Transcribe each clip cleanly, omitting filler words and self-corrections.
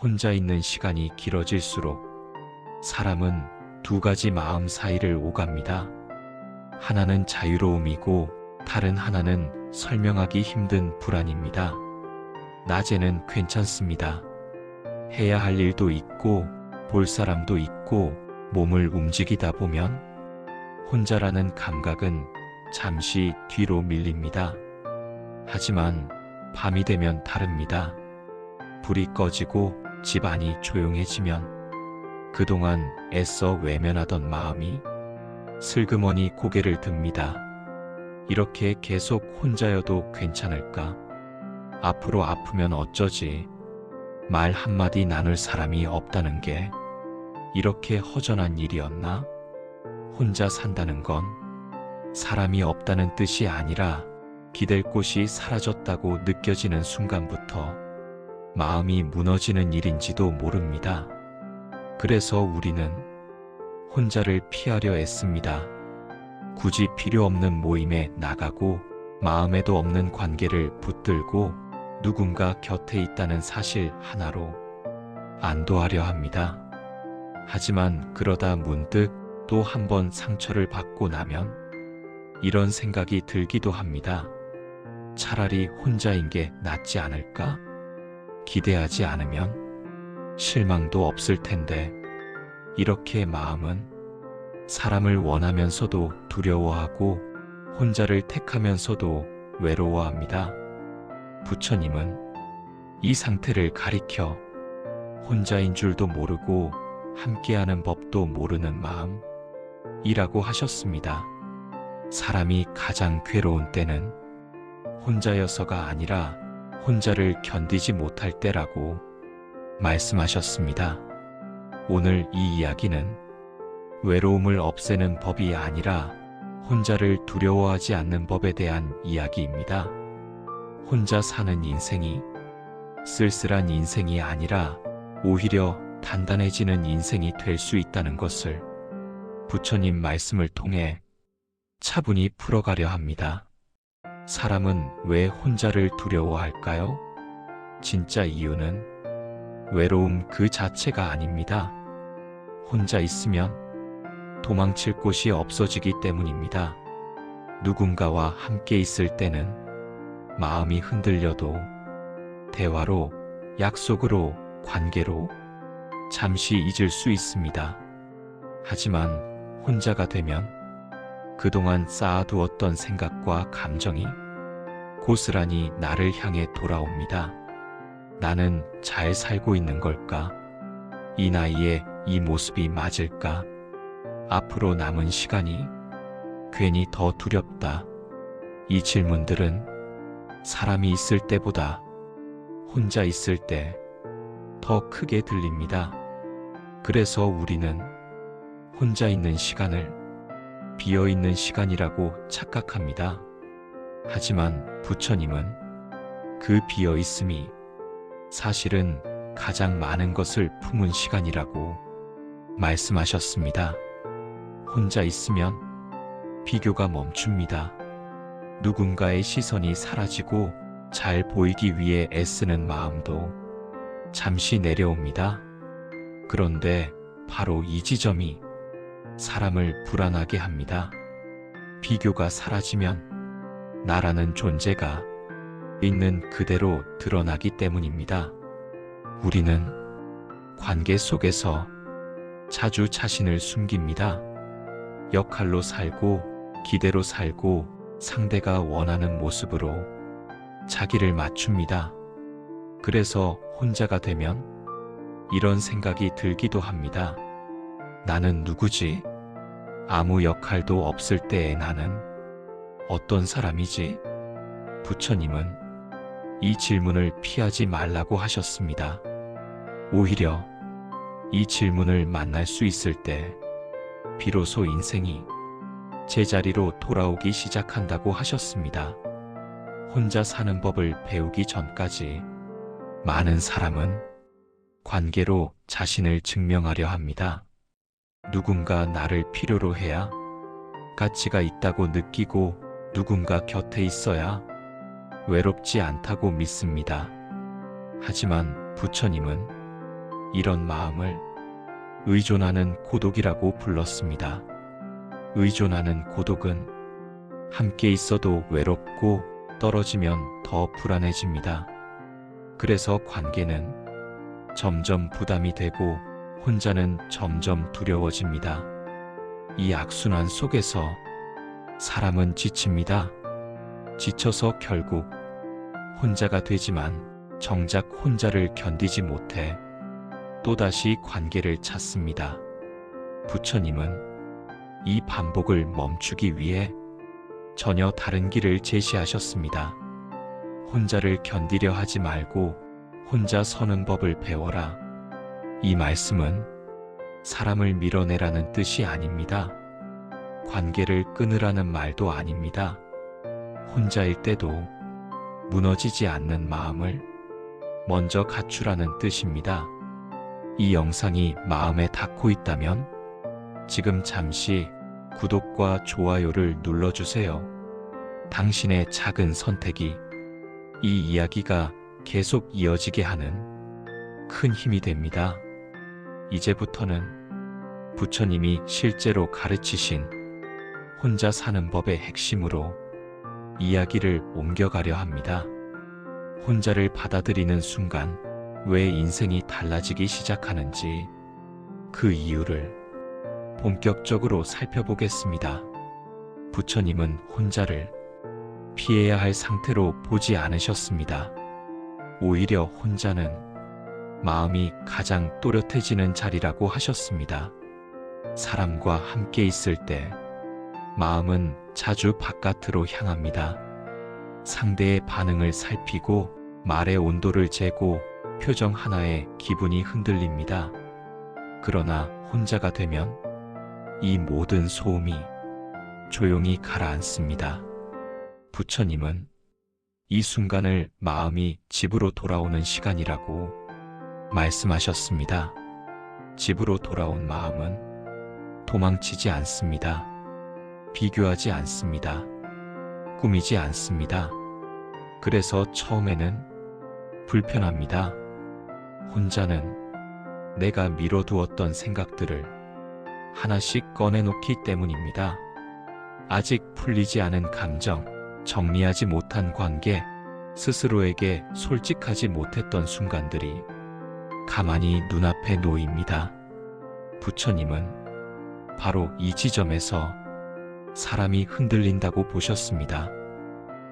혼자 있는 시간이 길어질수록 사람은 두 가지 마음 사이를 오갑니다. 하나는 자유로움이고 다른 하나는 설명하기 힘든 불안입니다. 낮에는 괜찮습니다. 해야 할 일도 있고 볼 사람도 있고 몸을 움직이다 보면 혼자라는 감각은 잠시 뒤로 밀립니다. 하지만 밤이 되면 다릅니다. 불이 꺼지고 집안이 조용해지면 그동안 애써 외면하던 마음이 슬그머니 고개를 듭니다. 이렇게 계속 혼자여도 괜찮을까? 앞으로 아프면 어쩌지? 말 한마디 나눌 사람이 없다는 게 이렇게 허전한 일이었나? 혼자 산다는 건 사람이 없다는 뜻이 아니라 기댈 곳이 사라졌다고 느껴지는 순간부터 마음이 무너지는 일인지도 모릅니다. 그래서 우리는 혼자를 피하려 애씁니다. 굳이 필요 없는 모임에 나가고 마음에도 없는 관계를 붙들고 누군가 곁에 있다는 사실 하나로 안도하려 합니다. 하지만 그러다 문득 또 한 번 상처를 받고 나면 이런 생각이 들기도 합니다. 차라리 혼자인 게 낫지 않을까? 기대하지 않으면 실망도 없을 텐데. 이렇게 마음은 사람을 원하면서도 두려워하고 혼자를 택하면서도 외로워합니다. 부처님은 이 상태를 가리켜 혼자인 줄도 모르고 함께하는 법도 모르는 마음이라고 하셨습니다. 사람이 가장 괴로운 때는 혼자여서가 아니라 혼자를 견디지 못할 때라고 말씀하셨습니다. 오늘 이 이야기는 외로움을 없애는 법이 아니라 혼자를 두려워하지 않는 법에 대한 이야기입니다. 혼자 사는 인생이 쓸쓸한 인생이 아니라 오히려 단단해지는 인생이 될 수 있다는 것을 부처님 말씀을 통해 차분히 풀어가려 합니다. 사람은 왜 혼자를 두려워할까요? 진짜 이유는 외로움 그 자체가 아닙니다. 혼자 있으면 도망칠 곳이 없어지기 때문입니다. 누군가와 함께 있을 때는 마음이 흔들려도 대화로, 약속으로, 관계로 잠시 잊을 수 있습니다. 하지만 혼자가 되면 그동안 쌓아두었던 생각과 감정이 고스란히 나를 향해 돌아옵니다. 나는 잘 살고 있는 걸까? 이 나이에 이 모습이 맞을까? 앞으로 남은 시간이 괜히 더 두렵다. 이 질문들은 사람이 있을 때보다 혼자 있을 때 더 크게 들립니다. 그래서 우리는 혼자 있는 시간을 비어있는 시간이라고 착각합니다. 하지만 부처님은 그 비어있음이 사실은 가장 많은 것을 품은 시간이라고 말씀하셨습니다. 혼자 있으면 비교가 멈춥니다. 누군가의 시선이 사라지고 잘 보이기 위해 애쓰는 마음도 잠시 내려옵니다. 그런데 바로 이 지점이 사람을 불안하게 합니다. 비교가 사라지면 나라는 존재가 있는 그대로 드러나기 때문입니다. 우리는 관계 속에서 자주 자신을 숨깁니다. 역할로 살고 기대로 살고 상대가 원하는 모습으로 자기를 맞춥니다. 그래서 혼자가 되면 이런 생각이 들기도 합니다. 나는 누구지? 아무 역할도 없을 때의 나는 어떤 사람이지? 부처님은 이 질문을 피하지 말라고 하셨습니다. 오히려 이 질문을 만날 수 있을 때 비로소 인생이 제자리로 돌아오기 시작한다고 하셨습니다. 혼자 사는 법을 배우기 전까지 많은 사람은 관계로 자신을 증명하려 합니다. 누군가 나를 필요로 해야 가치가 있다고 느끼고 누군가 곁에 있어야 외롭지 않다고 믿습니다. 하지만 부처님은 이런 마음을 의존하는 고독이라고 불렀습니다. 의존하는 고독은 함께 있어도 외롭고 떨어지면 더 불안해집니다. 그래서 관계는 점점 부담이 되고 혼자는 점점 두려워집니다. 이 악순환 속에서 사람은 지칩니다. 지쳐서 결국 혼자가 되지만 정작 혼자를 견디지 못해 또다시 관계를 찾습니다. 부처님은 이 반복을 멈추기 위해 전혀 다른 길을 제시하셨습니다. 혼자를 견디려 하지 말고 혼자 서는 법을 배워라. 이 말씀은 사람을 밀어내라는 뜻이 아닙니다. 관계를 끊으라는 말도 아닙니다. 혼자일 때도 무너지지 않는 마음을 먼저 갖추라는 뜻입니다. 이 영상이 마음에 닿고 있다면 지금 잠시 구독과 좋아요를 눌러주세요. 당신의 작은 선택이 이 이야기가 계속 이어지게 하는 큰 힘이 됩니다. 이제부터는 부처님이 실제로 가르치신 혼자 사는 법의 핵심으로 이야기를 옮겨가려 합니다. 혼자를 받아들이는 순간 왜 인생이 달라지기 시작하는지 그 이유를 본격적으로 살펴보겠습니다. 부처님은 혼자를 피해야 할 상태로 보지 않으셨습니다. 오히려 혼자는 마음이 가장 또렷해지는 자리라고 하셨습니다. 사람과 함께 있을 때 마음은 자주 바깥으로 향합니다. 상대의 반응을 살피고 말의 온도를 재고 표정 하나에 기분이 흔들립니다. 그러나 혼자가 되면 이 모든 소음이 조용히 가라앉습니다. 부처님은 이 순간을 마음이 집으로 돌아오는 시간이라고 말씀하셨습니다. 집으로 돌아온 마음은 도망치지 않습니다. 비교하지 않습니다. 꾸미지 않습니다. 그래서 처음에는 불편합니다. 혼자는 내가 미뤄두었던 생각들을 하나씩 꺼내놓기 때문입니다. 아직 풀리지 않은 감정, 정리하지 못한 관계, 스스로에게 솔직하지 못했던 순간들이 가만히 눈앞에 놓입니다. 부처님은 바로 이 지점에서 사람이 흔들린다고 보셨습니다.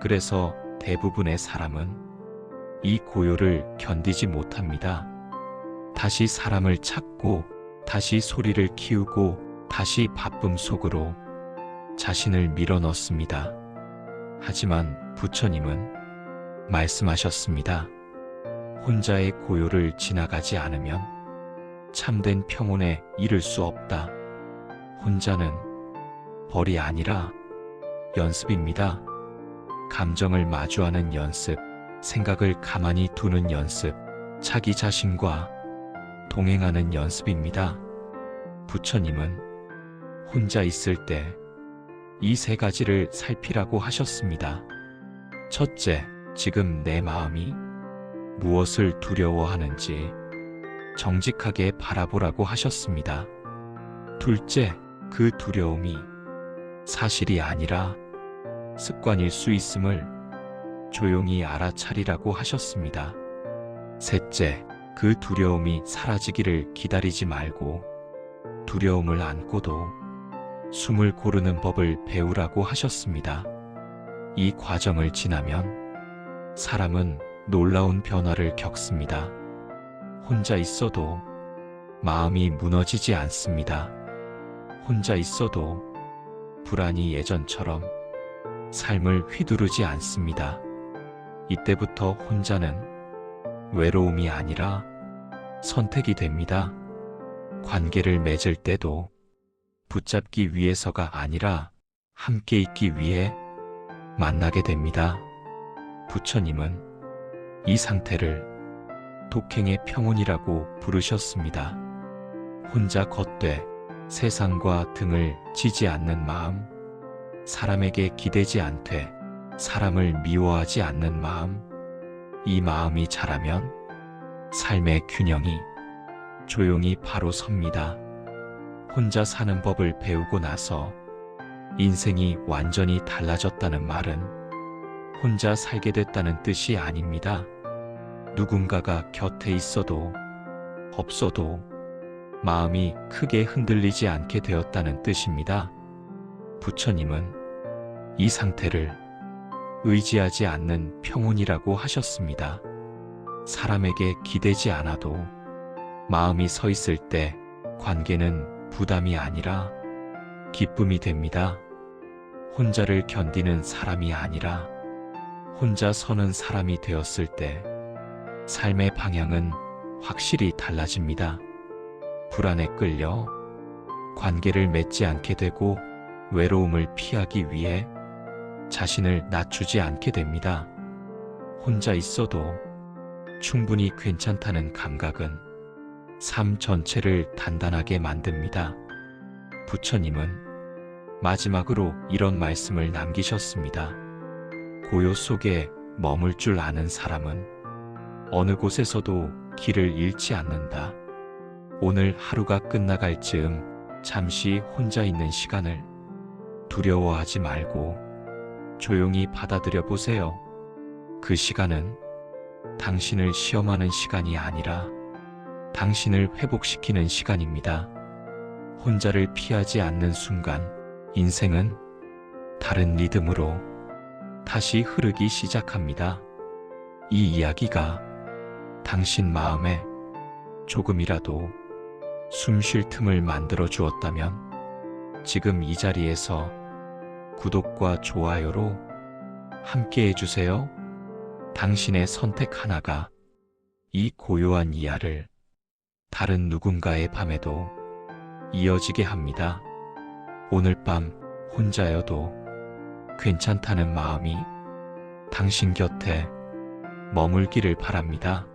그래서 대부분의 사람은 이 고요를 견디지 못합니다. 다시 사람을 찾고, 다시 소리를 키우고, 다시 바쁨 속으로 자신을 밀어넣습니다. 하지만 부처님은 말씀하셨습니다. 혼자의 고요를 지나가지 않으면 참된 평온에 이를 수 없다. 혼자는 벌이 아니라 연습입니다. 감정을 마주하는 연습, 생각을 가만히 두는 연습, 자기 자신과 동행하는 연습입니다. 부처님은 혼자 있을 때 이 세 가지를 살피라고 하셨습니다. 첫째, 지금 내 마음이 무엇을 두려워하는지 정직하게 바라보라고 하셨습니다. 둘째, 그 두려움이 사실이 아니라 습관일 수 있음을 조용히 알아차리라고 하셨습니다. 셋째, 그 두려움이 사라지기를 기다리지 말고 두려움을 안고도 숨을 고르는 법을 배우라고 하셨습니다. 이 과정을 지나면 사람은 놀라운 변화를 겪습니다. 혼자 있어도 마음이 무너지지 않습니다. 혼자 있어도 불안이 예전처럼 삶을 휘두르지 않습니다. 이때부터 혼자는 외로움이 아니라 선택이 됩니다. 관계를 맺을 때도 붙잡기 위해서가 아니라 함께 있기 위해 만나게 됩니다. 부처님은 이 상태를 독행의 평온이라고 부르셨습니다. 혼자 걷되 세상과 등을 지지 않는 마음, 사람에게 기대지 않되 사람을 미워하지 않는 마음, 이 마음이 자라면 삶의 균형이 조용히 바로 섭니다. 혼자 사는 법을 배우고 나서 인생이 완전히 달라졌다는 말은 혼자 살게 됐다는 뜻이 아닙니다. 누군가가 곁에 있어도 없어도 마음이 크게 흔들리지 않게 되었다는 뜻입니다. 부처님은 이 상태를 의지하지 않는 평온이라고 하셨습니다. 사람에게 기대지 않아도 마음이 서 있을 때 관계는 부담이 아니라 기쁨이 됩니다. 혼자를 견디는 사람이 아니라 혼자 서는 사람이 되었을 때 삶의 방향은 확실히 달라집니다. 불안에 끌려 관계를 맺지 않게 되고 외로움을 피하기 위해 자신을 낮추지 않게 됩니다. 혼자 있어도 충분히 괜찮다는 감각은 삶 전체를 단단하게 만듭니다. 부처님은 마지막으로 이런 말씀을 남기셨습니다. 고요 속에 머물 줄 아는 사람은 어느 곳에서도 길을 잃지 않는다. 오늘 하루가 끝나갈 즈음 잠시 혼자 있는 시간을 두려워하지 말고 조용히 받아들여 보세요. 그 시간은 당신을 시험하는 시간이 아니라 당신을 회복시키는 시간입니다. 혼자를 피하지 않는 순간 인생은 다른 리듬으로 다시 흐르기 시작합니다. 이 이야기가 당신 마음에 조금이라도 숨 쉴 틈을 만들어 주었다면 지금 이 자리에서 구독과 좋아요로 함께 해주세요. 당신의 선택 하나가 이 고요한 이야기를 다른 누군가의 밤에도 이어지게 합니다. 오늘 밤 혼자여도 괜찮다는 마음이 당신 곁에 머물기를 바랍니다.